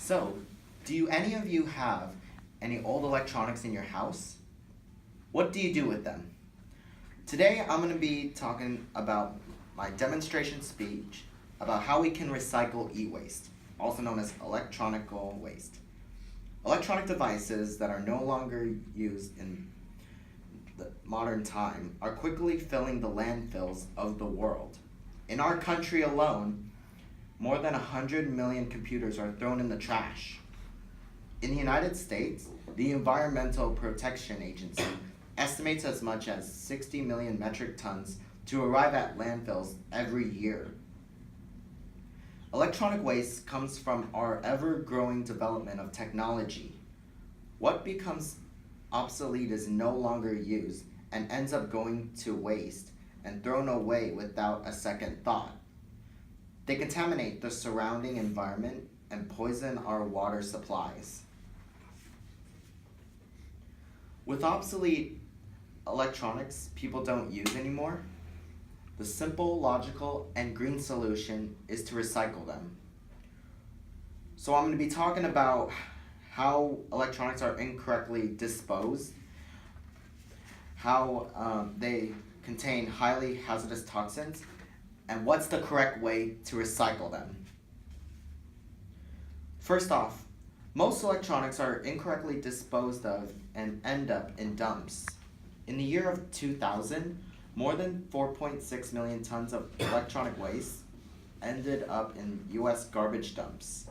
So, do any of you have any old electronics in your house? What do you do with them? Today I'm going to be talking about my demonstration speech about how we can recycle e-waste, also known as electronical waste. Electronic devices that are no longer used in the modern time are quickly filling the landfills of the world. In our country alone, more than 100 million computers are thrown in the trash. In the United States, the Environmental Protection Agency estimates as much as 60 million metric tons to arrive at landfills every year. Electronic waste comes from our ever-growing development of technology. What becomes obsolete is no longer used and ends up going to waste and thrown away without a second thought. They contaminate the surrounding environment and poison our water supplies. With obsolete electronics people don't use anymore, the simple, logical, and green solution is to recycle them. So I'm going to be talking about how electronics are incorrectly disposed, how they contain highly hazardous toxins, and what's the correct way to recycle them. First off, most electronics are incorrectly disposed of and end up in dumps. In the year of 2000, more than 4.6 million tons of electronic waste ended up in US garbage dumps.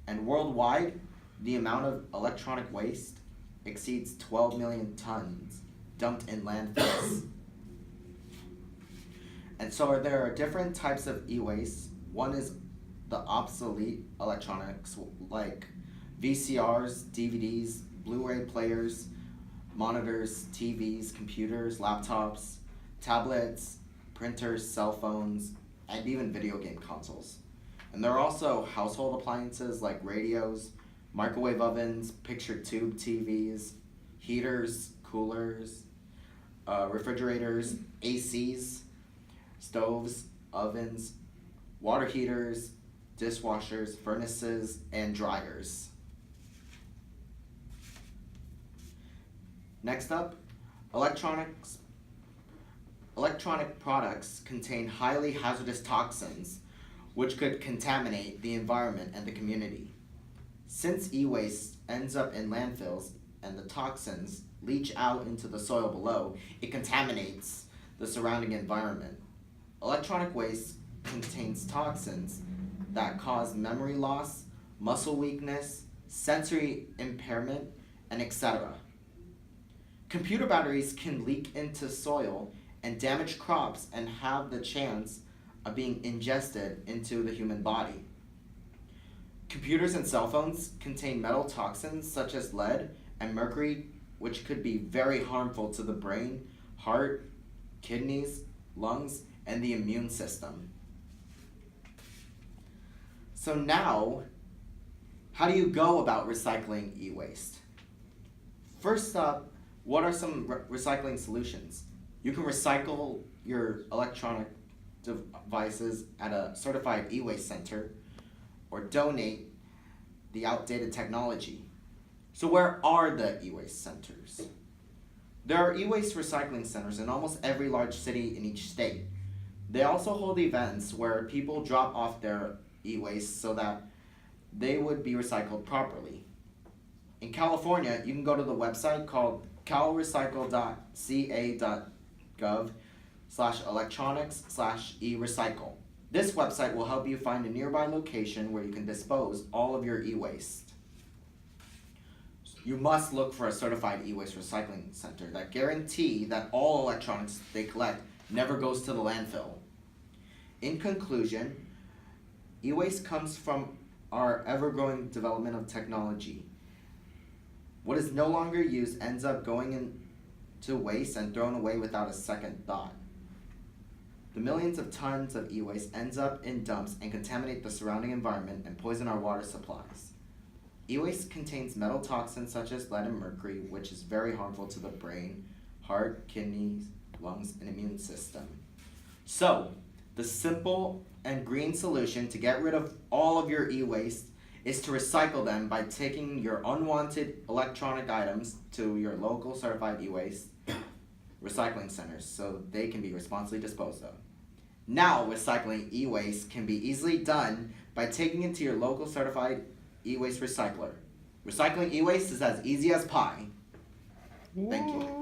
And worldwide, the amount of electronic waste exceeds 12 million tons dumped in landfills. And so there are different types of e-waste. One is the obsolete electronics like VCRs, DVDs, Blu-ray players, monitors, TVs, computers, laptops, tablets, printers, cell phones, and even video game consoles. And there are also household appliances like radios, microwave ovens, picture tube TVs, heaters, coolers, refrigerators, ACs, stoves, ovens, water heaters, dishwashers, furnaces, and dryers. Next up, electronic products contain highly hazardous toxins which could contaminate the environment and the community. Since e-waste ends up in landfills and the toxins leach out into the soil below, it contaminates the surrounding environment. Electronic waste contains toxins that cause memory loss, muscle weakness, sensory impairment, and etc. Computer batteries can leak into soil and damage crops and have the chance of being ingested into the human body. Computers and cell phones contain metal toxins such as lead and mercury, which could be very harmful to the brain, heart, kidneys, lungs, and the immune system. So now, how do you go about recycling e-waste? First up, what are some recycling solutions? You can recycle your electronic devices at a certified e-waste center or donate the outdated technology. So where are the e-waste centers? There are e-waste recycling centers in almost every large city in each state. They also hold events where people drop off their e-waste so that they would be recycled properly. In California, you can go to the website called calrecycle.ca.gov/electronics/e-recycle. This website will help you find a nearby location where you can dispose all of your e-waste. You must look for a certified e-waste recycling center that guarantee that all electronics they collect never goes to the landfill. In conclusion, e-waste comes from our ever-growing development of technology. What is no longer used ends up going into waste and thrown away without a second thought. The millions of tons of e-waste ends up in dumps and contaminate the surrounding environment and poison our water supplies. E-waste contains metal toxins such as lead and mercury, which is very harmful to the brain, heart, kidneys, lungs, and immune system. So, the simple and green solution to get rid of all of your e-waste is to recycle them by taking your unwanted electronic items to your local certified e-waste recycling centers so they can be responsibly disposed of. Now, recycling e-waste can be easily done by taking it to your local certified e-waste recycler. Recycling e-waste is as easy as pie. Thank you.